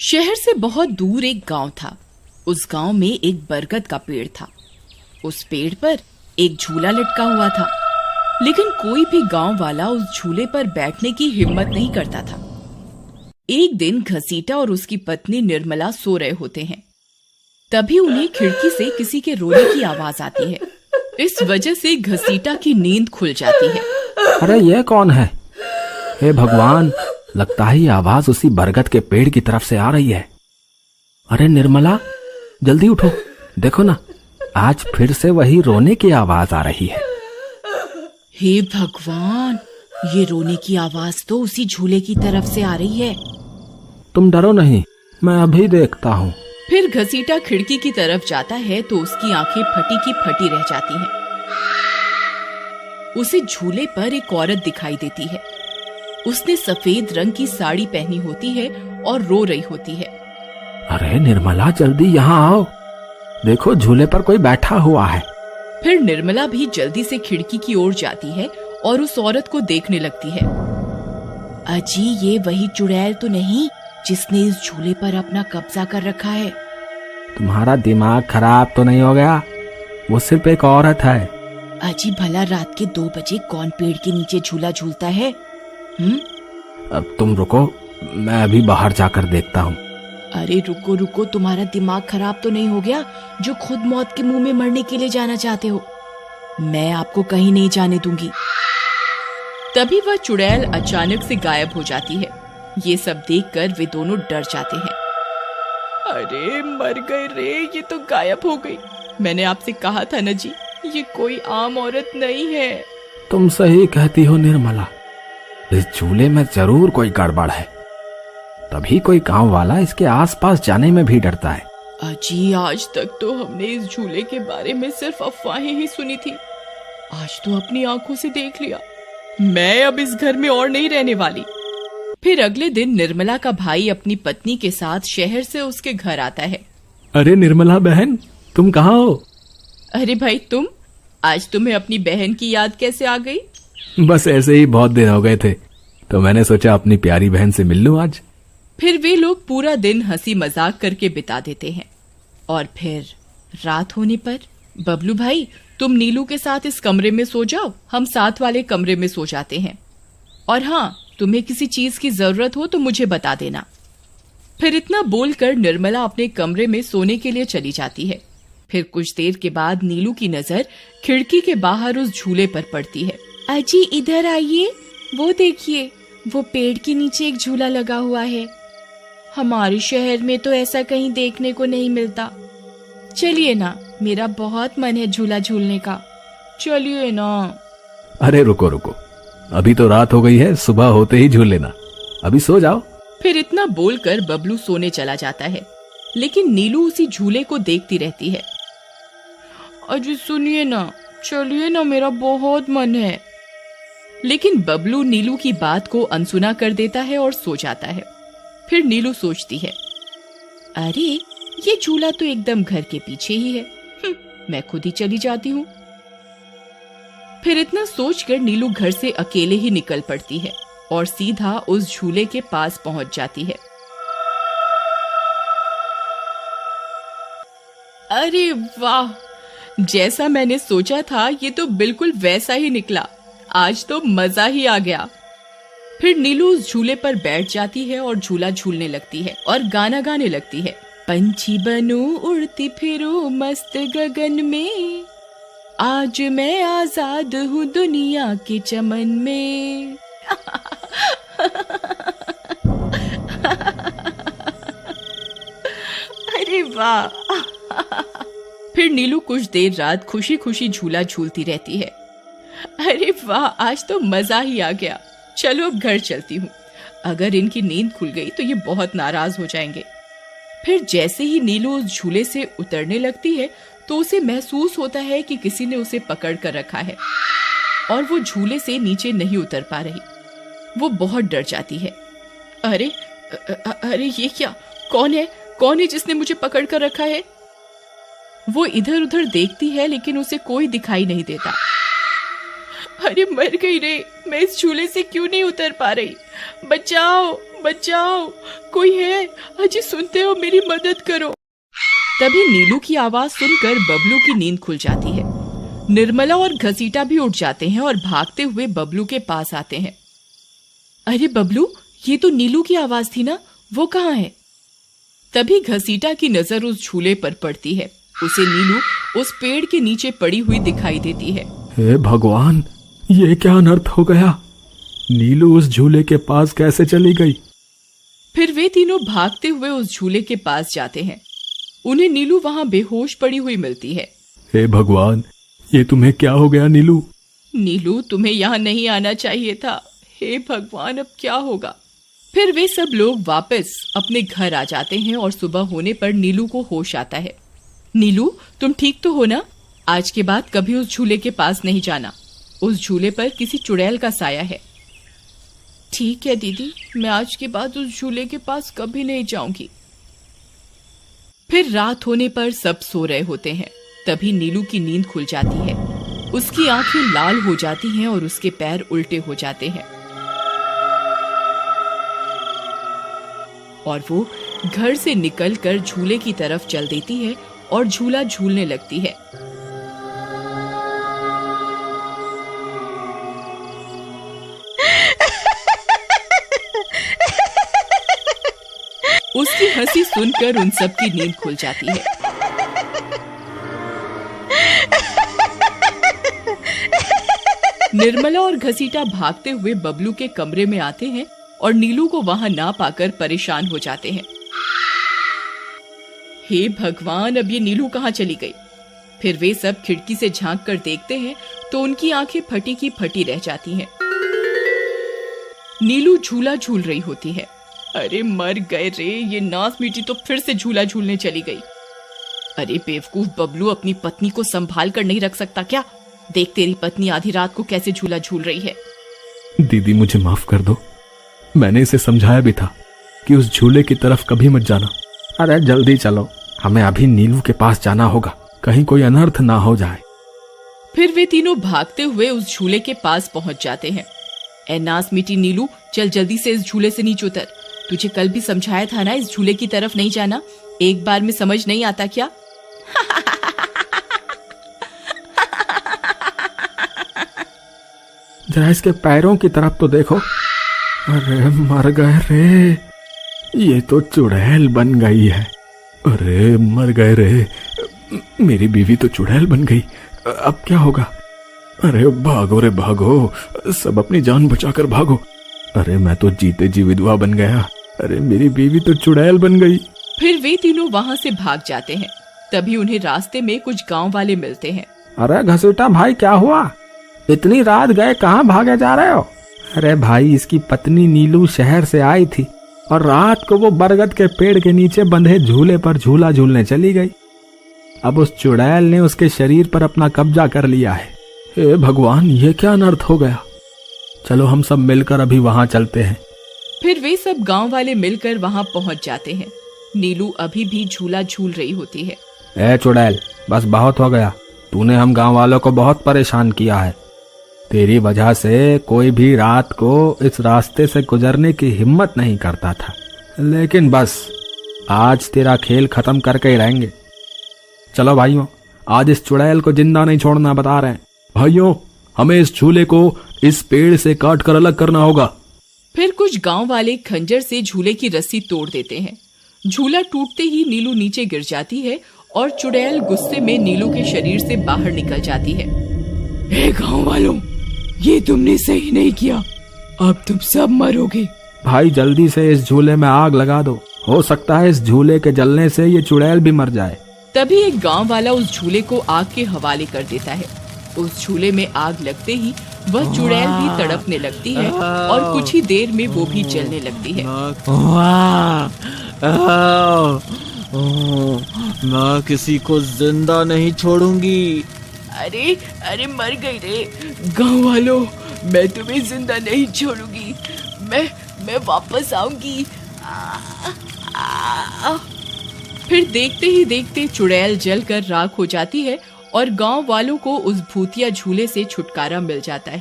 शहर से बहुत दूर एक गांव था। उस गांव में एक बरगद का पेड़ था। उस पेड़ पर एक झूला लटका हुआ था, लेकिन कोई भी गांव वाला उस झूले पर बैठने की हिम्मत नहीं करता था। एक दिन घसीटा और उसकी पत्नी निर्मला सो रहे होते हैं। तभी उन्हें खिड़की से किसी के रोने की आवाज आती है। इस वजह से घसीटा की नींद खुल जाती है। अरे ये कौन है? हे भगवान, लगता है ये आवाज उसी बरगद के पेड़ की तरफ से आ रही है। अरे निर्मला, जल्दी उठो, देखो ना, आज फिर से वही रोने की आवाज आ रही है। हे भगवान, ये रोने की आवाज तो उसी झूले की तरफ से आ रही है। तुम डरो नहीं, मैं अभी देखता हूँ। फिर घसीटा खिड़की की तरफ जाता है तो उसकी आंखें फटी की फटी रह जाती हैं। उसे झूले पर एक औरत दिखाई देती है। उसने सफेद रंग की साड़ी पहनी होती है और रो रही होती है। अरे निर्मला, जल्दी यहाँ आओ, देखो झूले पर कोई बैठा हुआ है। फिर निर्मला भी जल्दी से खिड़की की ओर जाती है और उस औरत को देखने लगती है। अजी, ये वही चुड़ैल तो नहीं जिसने इस झूले पर अपना कब्जा कर रखा है? तुम्हारा दिमाग खराब तो नहीं हो गया? वो सिर्फ एक औरत है। अजी, भला रात के 2 बजे कौन पेड़ के नीचे झूला झूलता है? अब तुम रुको, मैं अभी बाहर जाकर देखता हूँ। अरे रुको रुको, तुम्हारा दिमाग खराब तो नहीं हो गया जो खुद मौत के मुंह में मरने के लिए जाना चाहते हो? मैं आपको कहीं नहीं जाने दूंगी। तभी वह चुड़ैल अचानक से गायब हो जाती है। ये सब देखकर वे दोनों डर जाते हैं। अरे मर गए रे, ये तो गायब हो गई। मैंने आपसे कहा था ना जी, ये कोई आम औरत नहीं है। तुम सही कहती हो निर्मला, इस झूले में जरूर कोई गड़बड़ है, तभी कोई गांव वाला इसके आसपास जाने में भी डरता है। अजी, आज तक तो हमने इस झूले के बारे में सिर्फ अफवाहें ही सुनी थी। आज तो अपनी आंखों से देख लिया। मैं अब इस घर में और नहीं रहने वाली। फिर अगले दिन निर्मला का भाई अपनी पत्नी के साथ शहर से उसके घर आता है। अरे निर्मला बहन, तुम कहाँ हो? अरे भाई, तुम आज तुम्हें अपनी बहन की याद कैसे आ गई? बस ऐसे ही, बहुत दिन हो गए थे तो मैंने सोचा अपनी प्यारी बहन से मिल लूं आज। फिर वे लोग पूरा दिन हंसी मजाक करके बिता देते हैं। और फिर रात होने पर, बबलू भाई, तुम नीलू के साथ इस कमरे में सो जाओ, हम साथ वाले कमरे में सो जाते हैं। और हाँ, तुम्हें किसी चीज की जरूरत हो तो मुझे बता देना। फिर इतना बोलकर निर्मला अपने कमरे में सोने के लिए चली जाती है। फिर कुछ देर के बाद नीलू की नजर खिड़की के बाहर उस झूले पर पड़ती है। अजी, इधर आइए, वो देखिए, वो पेड़ के नीचे एक झूला लगा हुआ है। हमारे शहर में तो ऐसा कहीं देखने को नहीं मिलता। चलिए ना, मेरा बहुत मन है झूला झूलने का, चलिए ना। अरे रुको रुको, अभी तो रात हो गई है, सुबह होते ही झूल लेना, अभी सो जाओ। फिर इतना बोलकर बबलू सोने चला जाता है, लेकिन नीलू उसी झूले को देखती रहती है। अजी सुनिए ना, चलिए ना, मेरा बहुत मन है। लेकिन बबलू नीलू की बात को अनसुना कर देता है और सो जाता है। फिर नीलू सोचती है, अरे ये झूला तो एकदम घर के पीछे ही है, मैं खुद ही चली जाती हूँ। फिर इतना सोचकर नीलू घर से अकेले ही निकल पड़ती है और सीधा उस झूले के पास पहुंच जाती है। अरे वाह, जैसा मैंने सोचा था ये तो बिल्कुल वैसा ही निकला। आज तो मजा ही आ गया। फिर नीलू उस झूले पर बैठ जाती है और झूला झूलने लगती है और गाना गाने लगती है। पंछी बनूं उड़ती फिरूं मस्त गगन में, आज मैं आजाद हूँ दुनिया के चमन में। अरे वाह। फिर नीलू कुछ देर रात खुशी खुशी झूला झूलती रहती है। अरे वाह, आज तो मजा ही आ गया। चलो अब घर चलती हूँ, अगर इनकी नींद खुल गई तो ये बहुत नाराज हो जाएंगे। फिर जैसे ही नीलू उस झूले से उतरने लगती है तो उसे महसूस होता है कि किसी ने उसे पकड़ कर रखा है और वो झूले से नीचे नहीं उतर पा रही। वो बहुत डर जाती है। अरे अरे ये क्या, कौन है जिसने मुझे पकड़ कर रखा है? वो इधर उधर देखती है लेकिन उसे कोई दिखाई नहीं देता। अरे मर गई रे, मैं इस झूले से क्यों नहीं उतर पा रही। बचाओ बचाओ, कोई है? अजी सुनते हो, मेरी मदद करो। तभी नीलू की आवाज सुनकर बबलू की नींद खुल जाती है। निर्मला और घसीटा भी उठ जाते हैं और भागते हुए बबलू के पास आते हैं। अरे बबलू, ये तो नीलू की आवाज थी ना, वो कहाँ है? तभी घसीटा की नजर उस झूले पर पड़ती है। उसे नीलू उस पेड़ के नीचे पड़ी हुई दिखाई देती है। हे भगवान, ये क्या अनर्थ हो गया? नीलू उस झूले के पास कैसे चली गई? फिर वे तीनों भागते हुए उस झूले के पास जाते हैं। उन्हें नीलू वहां बेहोश पड़ी हुई मिलती है। हे भगवान, ये तुम्हें क्या हो गया नीलू? नीलू, तुम्हें यहाँ नहीं आना चाहिए था। हे भगवान, अब क्या होगा? फिर वे सब लोग वापस अपने घर आ जाते हैं और सुबह होने पर नीलू को होश आता है। नीलू, तुम ठीक तो हो ना? आज के बाद कभी उस झूले के पास नहीं जाना। उस झूले पर किसी चुड़ैल का साया है। ठीक है दीदी, मैं आज के बाद उस झूले के पास कभी नहीं जाऊंगी। फिर रात होने पर सब सो रहे होते हैं। तभी नीलू की नींद खुल जाती है। उसकी आंखें लाल हो जाती हैं और उसके पैर उल्टे हो जाते हैं और वो घर से निकलकर झूले की तरफ चल देती है और झूला झूलने लगती है। उसकी हंसी सुनकर उन सब की नींद खुल जाती है। निर्मला और घसीटा भागते हुए बबलू के कमरे में आते हैं और नीलू को वहां ना पाकर परेशान हो जाते हैं। हे भगवान, अब ये नीलू कहाँ चली गई? फिर वे सब खिड़की से झांक कर देखते हैं तो उनकी आंखें फटी की फटी रह जाती हैं। नीलू झूला झूल रही होती है। अरे मर गए रे, ये नास मीठी तो फिर से झूला झूलने चली गई। अरे बेवकूफ बबलू, अपनी पत्नी को संभाल कर नहीं रख सकता क्या? देख, तेरी पत्नी आधी रात को कैसे झूला झूल रही है। दीदी, मुझे माफ कर दो। मैंने इसे समझाया भी था कि उस झूले की तरफ कभी मत जाना। अरे जल्दी चलो, हमें अभी नीलू के पास जाना होगा, कहीं कोई अनर्थ ना हो जाए। फिर वे तीनों भागते हुए उस झूले के पास पहुंच जाते हैं। ए नास मीठी नीलू, चल जल्दी से इस झूले से नीचे उतर। तुझे कल भी समझाया था ना, इस झूले की तरफ नहीं जाना। एक बार में समझ नहीं आता क्या? जरा इसके पैरों की तरफ तो देखो। अरे मर गए रे, ये तो चुड़ैल बन गई है। अरे मर गए रे, मेरी बीवी तो चुड़ैल बन गई। अब क्या होगा? अरे भागो रे भागो, सब अपनी जान बचाकर भागो। अरे मैं तो जीते जी विधवा बन गया। अरे मेरी बीवी तो चुड़ैल बन गई। फिर वे तीनों वहां से भाग जाते हैं। तभी उन्हें रास्ते में कुछ गांव वाले मिलते हैं। अरे घसीटा भाई, क्या हुआ? इतनी रात गए कहाँ भागे जा रहे हो? अरे भाई, इसकी पत्नी नीलू शहर से आई थी और रात को वो बरगद के पेड़ के नीचे बंधे झूले पर झूला झूलने चली गई। अब उस चुड़ैल ने उसके शरीर पर अपना कब्जा कर लिया है। हे भगवान, ये क्या अनर्थ हो गया? चलो हम सब मिलकर अभी वहां चलते हैं। फिर वे सब गांव वाले मिलकर वहां पहुंच जाते हैं। नीलू अभी भी झूला झूल रही होती है। ए चुड़ैल, बस बहुत हो गया। तूने हम गांव वालों को बहुत परेशान किया है। तेरी वजह से कोई भी रात को इस रास्ते से गुजरने की हिम्मत नहीं करता था, लेकिन बस आज तेरा खेल खत्म करके ही रहेंगे। चलो भाइयों, आज इस चुड़ैल को जिंदा नहीं छोड़ना बता रहे हैं। भाइयों, हमें इस झूले को इस पेड़ से काट कर अलग करना होगा। फिर कुछ गांव वाले खंजर से झूले की रस्सी तोड़ देते हैं। झूला टूटते ही नीलू नीचे गिर जाती है और चुड़ैल गुस्से में नीलू के शरीर से बाहर निकल जाती है। हे गांव वालों, ये तुमने सही नहीं किया, अब तुम सब मरोगे। भाई जल्दी से इस झूले में आग लगा दो, हो सकता है इस झूले के जलने से ये चुड़ैल भी मर जाए। तभी एक गांव वाला उस झूले को आग के हवाले कर देता है। उस झूले में आग लगते ही वह चुड़ैल भी तड़पने लगती है और कुछ ही देर में वो भी जलने लगती है। मैं किसी को जिंदा नहीं छोड़ूंगी। अरे अरे मर गई रे गांव वालों, मैं तुम्हें जिंदा नहीं छोड़ूंगी। मैं वापस आऊंगी। फिर देखते ही देखते चुड़ैल जलकर राख हो जाती है और गांव वालों को उस भूतिया झूले से छुटकारा मिल जाता है।